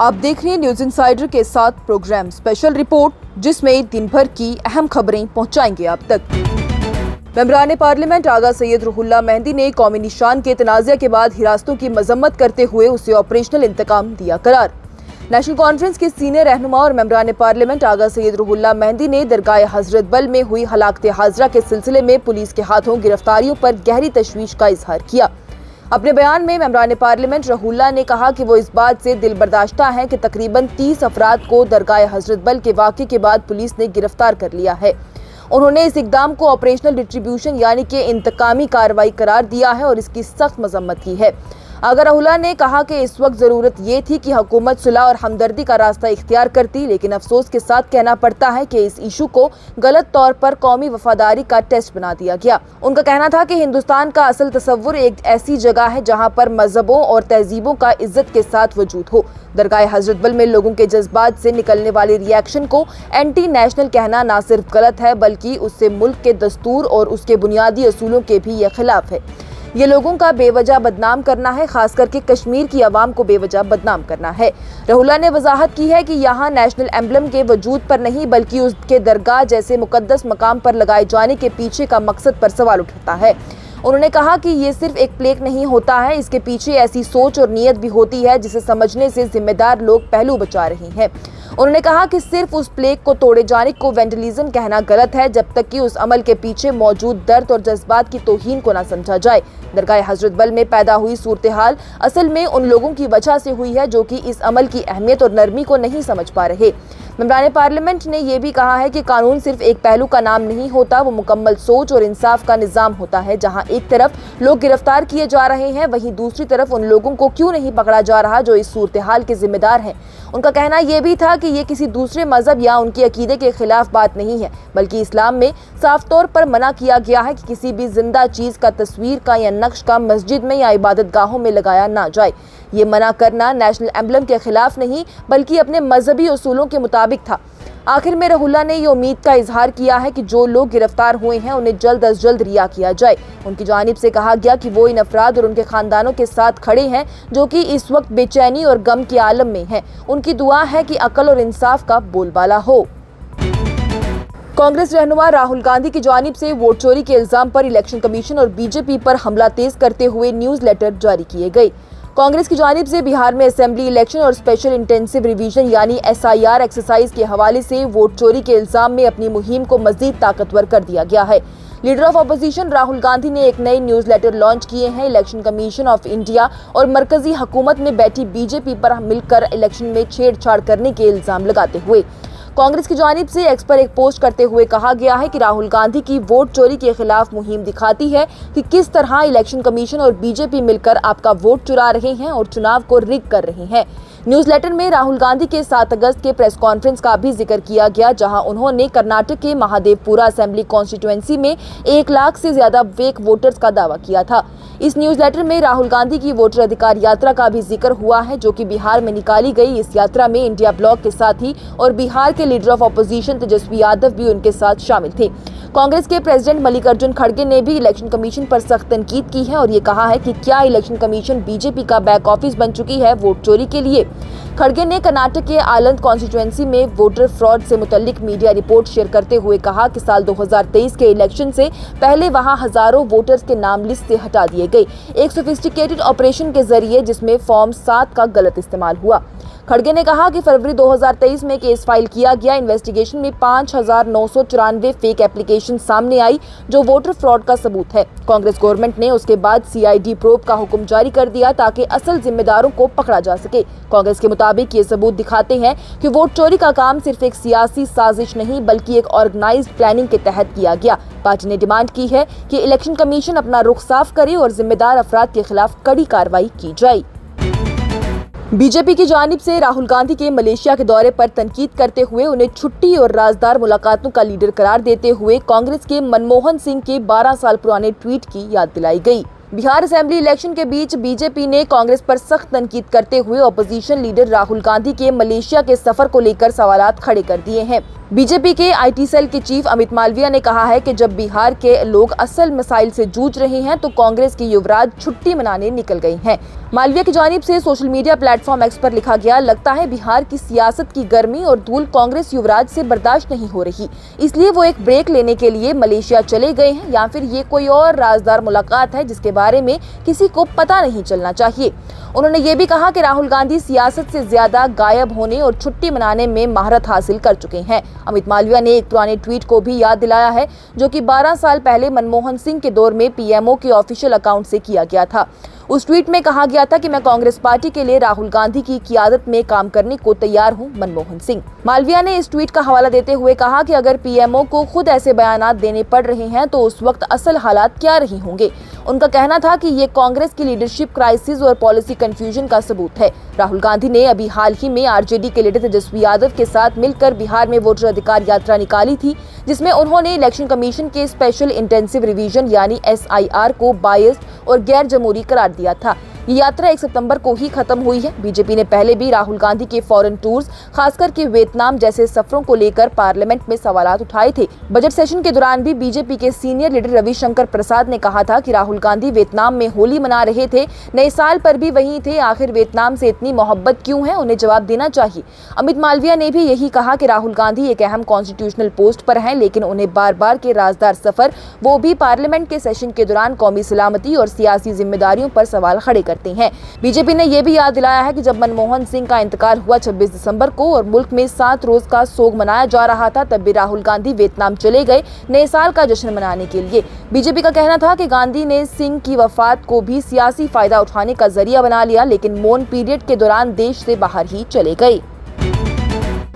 आप देख रहे हैं न्यूज इंसाइडर के साथ प्रोग्राम स्पेशल रिपोर्ट, जिसमें दिन भर की अहम खबरें पहुंचाएंगे आप तक। मेंबरान पार्लियामेंट आगा सैयद रुहुल्ला मेहंदी ने कौमी निशान के तनाज़ा के बाद हिरासतों की मजम्मत करते हुए उसे ऑपरेशनल इंतकाम दिया करार। नेशनल कॉन्फ्रेंस के सीनियर रहनुमा और मेंबरान पार्लियामेंट आगा सैयद रुहुल्ला मेहंदी ने दरगाह हजरत बल में हुई हलाकत हाजरा के सिलसिले में पुलिस के हाथों गिरफ्तारियों पर गहरी तशवीश का इजहार किया। अपने बयान में मेंबरान पार्लियामेंट रुहुल्ला ने कहा कि वो इस बात से दिल बर्दाश्ता हैं कि तकरीबन 30 अफराद को दरगाह हजरत बल के वाक़े के बाद पुलिस ने गिरफ्तार कर लिया है। उन्होंने इस इक़दाम को ऑपरेशनल डिस्ट्रीब्यूशन यानी कि इंतकामी कार्रवाई करार दिया है और इसकी सख्त मजम्मत की है। आगा रुहुल्ला ने कहा कि इस वक्त ज़रूरत ये थी कि हुकूमत सुलह और हमदर्दी का रास्ता इख्तियार करती, लेकिन अफसोस के साथ कहना पड़ता है कि इस इशू को गलत तौर पर कौमी वफादारी का टेस्ट बना दिया गया। उनका कहना था कि हिंदुस्तान का असल तस्वुर एक ऐसी जगह है जहाँ पर मजहबों और तहजीबों का इज्जत के साथ वजूद हो। दरगाह हजरत बल में लोगों के जज्बात से निकलने वाले रिएक्शन को एंटी नेशनल कहना न सिर्फ गलत है, बल्कि उससे मुल्क के दस्तूर और उसके बुनियादी असूलों के भी ये खिलाफ है। ये लोगों का बेवजह बदनाम करना है, खास करके कश्मीर की आवाम को बेवजह बदनाम करना है। रुहुल्ला ने वजाहत की है कि यहाँ नेशनल एम्बलम के वजूद पर नहीं, बल्कि उसके दरगाह जैसे मुकद्दस मकाम पर लगाए जाने के पीछे का मकसद पर सवाल उठता है। उन्होंने कहा कि ये सिर्फ एक प्लेक नहीं होता है, इसके पीछे ऐसी सोच और नीयत भी होती है जिसे समझने से जिम्मेदार लोग पहलू बचा रहे हैं। उन्होंने कहा कि सिर्फ उस प्लेग को तोड़े जाने को वेंडलिज्म कहना गलत है, जब तक कि उस अमल के पीछे मौजूद दर्द और जज्बात की तौहीन को न समझा जाए। दरगाह हजरत बल में पैदा हुई सूरत हाल असल में उन लोगों की वजह से हुई है जो कि इस अमल की अहमियत और नरमी को नहीं समझ पा रहे। मेंबरान पार्लियामेंट ने यह भी कहा है कि कानून सिर्फ एक पहलू का नाम नहीं होता, वो मुकम्मल सोच और इंसाफ का निज़ाम होता है। जहां एक तरफ लोग गिरफ्तार किए जा रहे हैं, वहीं दूसरी तरफ उन लोगों को क्यों नहीं पकड़ा जा रहा जो इस सूरत हाल के जिम्मेदार हैं। उनका कहना यह भी था कि ये किसी दूसरे मजहब या उनके अकीदे के खिलाफ बात नहीं है, बल्कि इस्लाम में साफ तौर पर मना किया गया है कि किसी भी जिंदा चीज का तस्वीर का या नक्श का मस्जिद में या इबादत गाहों में लगाया ना जाए। ये मना करना नेशनल एम्बलम के खिलाफ नहीं, बल्कि अपने मजहबी उसूलों के मुताबिक था। आखिर में रुहुल्ला ने ये उम्मीद का इजहार किया है कि जो लोग गिरफ्तार हुए हैं उन्हें जल्द अज जल्द रिहा किया जाए। उनकी जानिब से कहा गया कि वो इन अफराद और उनके खानदानों के साथ खड़े हैं जो कि इस वक्त बेचैनी और गम के आलम में हैं। उनकी दुआ है कि अकल और इंसाफ का बोलबाला हो। कांग्रेस रहनुमा राहुल गांधी की जानिब से वोट चोरी के इल्जाम पर इलेक्शन कमीशन और बीजेपी पर हमला तेज करते हुए न्यूज लेटर जारी किए गए। कांग्रेस की जानिब से बिहार में असेंबली इलेक्शन और स्पेशल इंटेंसिव रिवीजन यानी SIR एक्सरसाइज के हवाले से वोट चोरी के इल्जाम में अपनी मुहिम को मजीद ताकतवर कर दिया गया है। Leader of opposition Rahul Gandhi ने एक नए न्यूज लेटर लॉन्च किए हैं। इलेक्शन कमीशन ऑफ इंडिया और मरकजी हुकूमत में बैठी बीजेपी पर मिलकर इलेक्शन में छेड़छाड़ करने के इल्जाम लगाते हुए कांग्रेस की जानिब से एक्स पर एक पोस्ट करते हुए कहा गया है कि राहुल गांधी की वोट चोरी के खिलाफ मुहिम दिखाती है कि किस तरह इलेक्शन कमीशन और बीजेपी मिलकर आपका वोट चुरा रहे हैं और चुनाव को रिग कर रहे हैं। न्यूज लेटर में राहुल गांधी के 7 अगस्त के प्रेस कॉन्फ्रेंस का भी जिक्र किया गया, जहां उन्होंने कर्नाटक के महादेवपुरा असेंबली कॉन्स्टिट्यूएंसी में 1 लाख से ज्यादा फेक वोटर्स का दावा किया था। इस न्यूज लेटर में राहुल गांधी की वोटर अधिकार यात्रा का भी जिक्र हुआ है, जो कि बिहार में निकाली गई। इस यात्रा में इंडिया ब्लॉक के साथी और बिहार के leader of opposition Tejashwi Yadav भी उनके साथ शामिल थे। कांग्रेस के प्रेसिडेंट मल्लिकार्जुन खड़गे ने भी इलेक्शन कमीशन पर सख्त तनकीद की है और ये कहा है कि क्या इलेक्शन कमीशन बीजेपी का बैक ऑफिस बन चुकी है वोट चोरी के लिए। खड़गे ने कर्नाटक के आलंद कॉन्स्टिट्यूएंसी में वोटर फ्रॉड से मुतल्लिक मीडिया रिपोर्ट शेयर करते हुए कहा कि साल 2023 के इलेक्शन से पहले वहां हजारों वोटर्स के नाम लिस्ट से हटा दिए गए, एक सोफिस्टिकेटेड ऑपरेशन के जरिए जिसमें फॉर्म 7 का गलत इस्तेमाल हुआ। खड़गे ने कहा कि फरवरी 2023 में केस फाइल किया गया। इन्वेस्टिगेशन में 5,994 फेक एप्लीकेशन सामने आई जो वोटर फ्रॉड का सबूत है। कांग्रेस गवर्नमेंट ने उसके बाद CID प्रोब का हुक्म जारी कर दिया ताकि असल जिम्मेदारों को पकड़ा जा सके। कांग्रेस के मुताबिक ये सबूत दिखाते हैं कि वोट चोरी का काम सिर्फ एक सियासी साजिश नहीं, बल्कि एक ऑर्गेनाइज्ड प्लानिंग के तहत किया गया। पार्टी ने डिमांड की है कि इलेक्शन कमीशन अपना रुख साफ करे और जिम्मेदार अफराद के खिलाफ कड़ी कार्रवाई की जाए। बीजेपी की जानिब से राहुल गांधी के मलेशिया के दौरे पर तनकीद करते हुए उन्हें छुट्टी और राजदार मुलाकातों का लीडर करार देते हुए कांग्रेस के मनमोहन सिंह के 12 साल पुराने ट्वीट की याद दिलाई गई। बिहार असेंबली इलेक्शन के बीच बीजेपी ने कांग्रेस पर सख्त तनकीद करते हुए अपोजिशन लीडर राहुल गांधी के मलेशिया के सफर को लेकर सवालात खड़े कर दिए हैं। बीजेपी के आईटी सेल के चीफ अमित मालविया ने कहा है कि जब बिहार के लोग असल मसाइल से जूझ रहे हैं तो कांग्रेस के युवराज छुट्टी मनाने निकल गए हैं। मालविया की जानिब से सोशल मीडिया प्लेटफॉर्म एक्स पर लिखा गया, लगता है बिहार की सियासत की गर्मी और धूल कांग्रेस युवराज से बर्दाश्त नहीं हो रही, इसलिए वो एक ब्रेक लेने के लिए मलेशिया चले गए हैं, या फिर ये कोई और राजदार मुलाकात है जिसके बारे में किसी को पता नहीं चलना चाहिए। उन्होंने ये भी कहा कि राहुल गांधी सियासत से ज्यादा गायब होने और छुट्टी मनाने में महारत हासिल कर चुके हैं। अमित मालविया ने एक पुराने ट्वीट को भी याद दिलाया है जो कि 12 साल पहले मनमोहन सिंह के दौर में पीएमओ के ऑफिशियल अकाउंट से किया गया था। उस ट्वीट में कहा गया था कि मैं कांग्रेस पार्टी के लिए राहुल गांधी की क़ियादत में काम करने को तैयार हूं, मनमोहन सिंह। मालविया ने इस ट्वीट का हवाला देते हुए कहा कि अगर पीएमओ को खुद ऐसे बयानात देने पड़ रहे हैं तो उस वक्त असल हालात क्या रही होंगे। उनका कहना था कि ये कांग्रेस की लीडरशिप क्राइसिस और पॉलिसी कंफ्यूजन का सबूत है। राहुल गांधी ने अभी हाल ही में आरजेडी के लीडर तेजस्वी यादव के साथ मिलकर बिहार में वोटर अधिकार यात्रा निकाली थी, जिसमें उन्होंने इलेक्शन कमीशन के स्पेशल इंटेंसिव रिवीजन यानी SIR को बायस्ड और गैर जमहूरी करार दिया था। ये यात्रा 1 सितंबर को ही खत्म हुई है। बीजेपी ने पहले भी राहुल गांधी के फॉरेन टूर्स, खासकर के वियतनाम जैसे सफरों को लेकर पार्लियामेंट में सवालात उठाए थे। बजट सेशन के दौरान भी बीजेपी के सीनियर लीडर रविशंकर प्रसाद ने कहा था कि राहुल गांधी वियतनाम में होली मना रहे थे, नए साल पर भी वहीं थे, आखिर वियतनाम से इतनी मोहब्बत क्यों है, उन्हें जवाब देना चाहिए। अमित मालविया ने भी यही कहा कि राहुल गांधी एक अहम कॉन्स्टिट्यूशनल पोस्ट पर हैं, लेकिन उन्हें बार बार के राजदार सफर, वो भी पार्लियामेंट के सेशन के दौरान कौमी सलामती और सियासी जिम्मेदारियों पर सवाल खड़े करते हैं। बीजेपी ने यह भी याद दिलाया है कि जब मनमोहन सिंह का इंतकाल हुआ 26 दिसंबर को और मुल्क में 7 रोज का सोग मनाया जा रहा था, तब भी राहुल गांधी वियतनाम चले गए नए साल का जश्न मनाने के लिए। बीजेपी का कहना था कि गांधी ने सिंह की वफात को भी सियासी फायदा उठाने का जरिया बना लिया, लेकिन मौन पीरियड के दौरान देश से बाहर ही चले गए।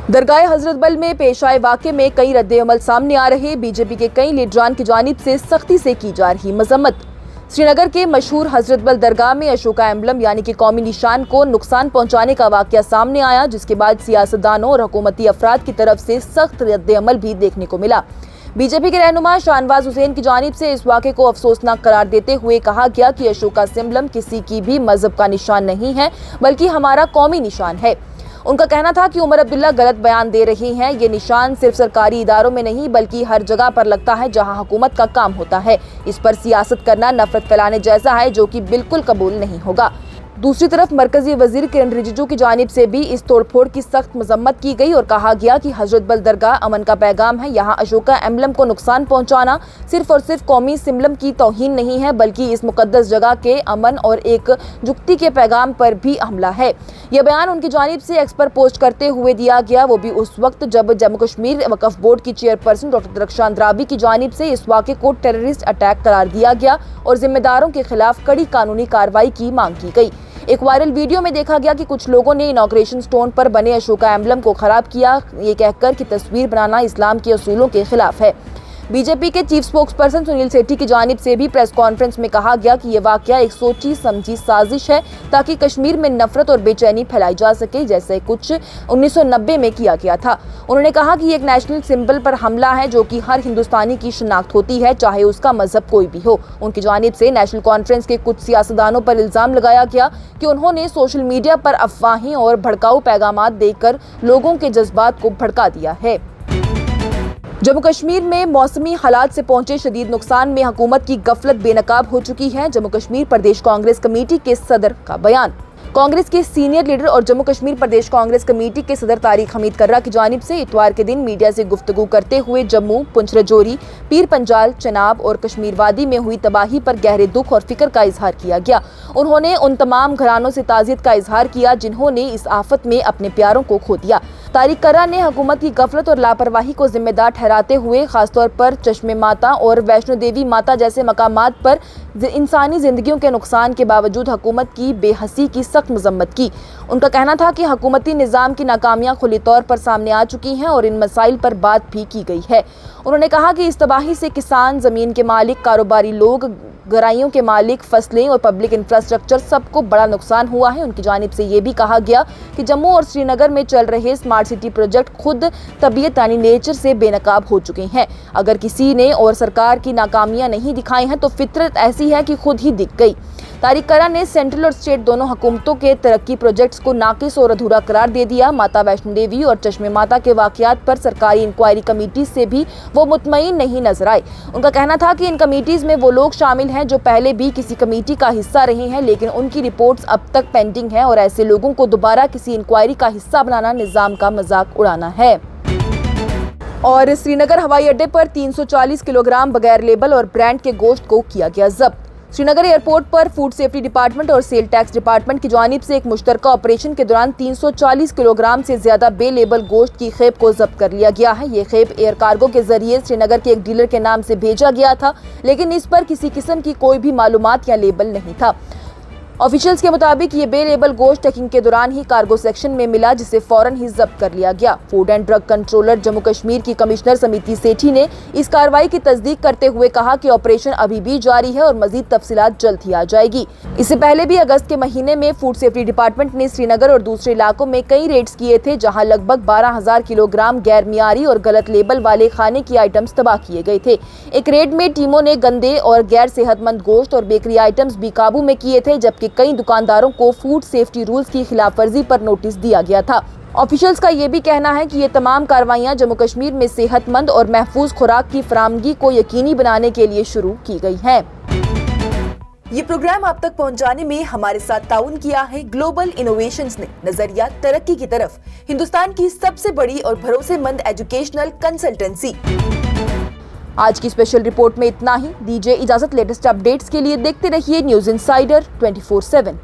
दरगाह हजरत बल में पेश आए वाक़े में कई रद्द-ए-अमल सामने आ रहे। बीजेपी के कई लीडरान की जानिब से सख्ती से की जा रही मजम्मत। श्रीनगर के मशहूर हजरत बल दरगाह में अशोका एम्बलम यानी कि कौमी निशान को नुकसान पहुंचाने का वाकया सामने आया, जिसके बाद सियासतदानों और हुकूमती अफराद की तरफ से सख्त रद्द-ए-अमल भी देखने को मिला। बीजेपी के रहनुमा शाहनवाज हुसैन की जानिब से इस वाक़े को अफसोसनाक करार देते हुए कहा गया कि अशोका सिंबलम किसी की भी मजहब का निशान नहीं है, बल्कि हमारा कौमी निशान है। उनका कहना था कि उमर अब्दुल्ला गलत बयान दे रहे हैं। ये निशान सिर्फ सरकारी इदारों में नहीं बल्कि हर जगह पर लगता है जहां हुकूमत का काम होता है। इस पर सियासत करना नफरत फैलाने जैसा है, जो कि बिल्कुल कबूल नहीं होगा। दूसरी तरफ मरकजी वजीर किरण रिजिजू की जानिब से भी इस तोड़फोड़ की सख्त मजम्मत की गई और कहा गया कि हजरत बल दरगाह अमन का पैगाम है। यहाँ अशोका एम्बलम को नुकसान पहुंचाना सिर्फ और सिर्फ कौमी सिंबलम की तौहीन नहीं है, बल्कि इस मुकद्दस जगह के अमन और एक जुक्ति के पैगाम पर भी हमला है। यह बयान उनकी जानिब से एक्स पर पोस्ट करते हुए दिया गया, वो भी उस वक्त जब जम्मू कश्मीर वक्फ बोर्ड की चेयरपर्सन डॉक्टर दरख्शान अंद्राबी की जानिब से इस वाक़े को टेररिस्ट अटैक करार दिया गया और जिम्मेदारों के खिलाफ कड़ी कानूनी कार्रवाई की मांग की गई। एक वायरल वीडियो में देखा गया कि कुछ लोगों ने इनॉग्रेशन स्टोन पर बने अशोका एम्बलम को खराब किया, ये कहकर कि तस्वीर बनाना इस्लाम के असूलों के खिलाफ है। बीजेपी के चीफ स्पोक्सपर्सन सुनील सेठी की जानिब से भी प्रेस कॉन्फ्रेंस में कहा गया कि यह वाकया एक सोची समझी साजिश है ताकि कश्मीर में नफरत और बेचैनी फैलाई जा सके, जैसे कुछ 1990 में किया गया था। उन्होंने कहा कि एक नेशनल सिंबल पर हमला है जो कि हर हिंदुस्तानी की शिनाख्त होती है, चाहे उसका मजहब कोई भी हो। उनकी जानिब से नेशनल कॉन्फ्रेंस के कुछ सियासतदानों पर इल्जाम लगाया गया कि उन्होंने सोशल मीडिया पर अफवाहें और भड़काऊ पैगामात देकर लोगों के जज्बात को भड़का दिया है। जम्मू कश्मीर में मौसमी हालात से पहुंचे शदीद नुकसान में हुकूमत की गफलत बेनकाब हो चुकी है। जम्मू कश्मीर प्रदेश कांग्रेस कमेटी के सदर का बयान। कांग्रेस के सीनियर लीडर और जम्मू कश्मीर प्रदेश कांग्रेस कमेटी के सदर तारिक हमीद कर्रा की जानिब से इतवार के दिन मीडिया से गुफ्तगू करते हुए जम्मू, पुंछ राजौरी, पीर पंजाल, चनाब और कश्मीर वादी में हुई तबाही पर गहरे दुख और फिक्र का इजहार किया गया। उन्होंने उन तमाम घरानों से ताज़ियत का इजहार किया जिन्होंने इस आफत में अपने प्यारों को खो दिया। तारिक कर्रा ने हुकूमत की गफलत और लापरवाही को जिम्मेदार ठहराते हुए खासतौर पर चश्मे माता और वैष्णो देवी माता जैसे मकामात पर इंसानी जिंदगियों के नुकसान के बावजूद हुकूमत की बेहसी की सख्त मजम्मत की। उनका कहना था कि हुकूमती निज़ाम की नाकामियां खुली तौर पर सामने आ चुकी हैं और इन मसाइल पर बात भी की गई है। उन्होंने कहा कि इस तबाही से किसान, ज़मीन के मालिक, कारोबारी लोग, गहराइयों के मालिक, फसलें और पब्लिक इंफ्रास्ट्रक्चर सबको बड़ा नुकसान हुआ है। उनकी जानिब से ये भी कहा गया कि जम्मू और श्रीनगर में चल रहे स्मार्ट सिटी प्रोजेक्ट खुद तबीयत यानी नेचर से बेनकाब हो चुके हैं। अगर किसी ने और सरकार की नाकामियां नहीं दिखाई हैं तो फितरत ऐसी है कि खुद ही दिख गई। तारिक करा ने सेंट्रल और स्टेट दोनों हुकूमतों के तरक्की प्रोजेक्ट्स को नाकिस और अधूरा करार दे दिया। माता वैष्णो देवी और चश्मे माता के वाकयात पर सरकारी इंक्वायरी कमेटी से भी वो मुतमईन नहीं नजर आए। उनका कहना था कि इन कमेटीज में वो लोग शामिल हैं जो पहले भी किसी कमेटी का हिस्सा रहे हैं, लेकिन उनकी रिपोर्ट्स अब तक पेंडिंग है और ऐसे लोगों को दोबारा किसी इंक्वायरी का हिस्सा बनाना निजाम का मजाक उड़ाना है। और श्रीनगर हवाई अड्डे पर 340 किलोग्राम बगैर लेबल और ब्रांड के गोश्त को किया गया जब्त। श्रीनगर एयरपोर्ट पर फूड सेफ्टी डिपार्टमेंट और सेल टैक्स डिपार्टमेंट की जानिब से एक मुश्तरका ऑपरेशन के दौरान 340 किलोग्राम से ज्यादा बेलेबल गोश्त की खेप को जब्त कर लिया गया है। ये खेप एयर कार्गो के जरिए श्रीनगर के एक डीलर के नाम से भेजा गया था, लेकिन इस पर किसी किस्म की कोई भी मालूमात या लेबल नहीं था। ऑफिशियल्स के मुताबिक ये बेलेबल गोश्त चेकिंग के दौरान ही कार्गो सेक्शन में मिला, जिसे फौरन ही जब्त कर लिया गया। Food and drug controller Jammu Kashmir की कमिश्नर समिति सेठी ने इस कार्रवाई की तस्दीक करते हुए कहा कि ऑपरेशन अभी भी जारी है और मजीद तफसीलात जल्द ही आ जाएगी। इससे पहले भी अगस्त के महीने में फूड सेफ्टी डिपार्टमेंट ने श्रीनगर और दूसरे इलाकों में कई रेड्स किए थे, जहां लगभग 12,000 किलोग्राम गैर मियारी और गलत लेबल वाले खाने की आइटम्स तबाह किए गए थे। एक रेड में टीमों ने गंदे और गैर सेहतमंद गोश्त और बेकरी आइटम्स भी काबू में किए थे, जबकि कई दुकानदारों को फूड सेफ्टी रूल्स की खिलाफवर्जी पर नोटिस दिया गया था। ऑफिशियल्स का ये भी कहना है कि ये तमाम कार्रवाइयां जम्मू कश्मीर में सेहतमंद और महफूज खुराक की फरामगी को यकीनी बनाने के लिए शुरू की गई है। ये प्रोग्राम आप तक पहुंचाने में हमारे साथ ताउन किया है ग्लोबल इनोवेशंस ने। नजरिया तरक्की की तरफ, हिंदुस्तान की सबसे बड़ी और भरोसेमंद एजुकेशनल कंसल्टेंसी। आज की स्पेशल रिपोर्ट में इतना ही। दीजिए इजाजत। लेटेस्ट अपडेट्स के लिए देखते रहिए न्यूज़ इनसाइडर 24/7।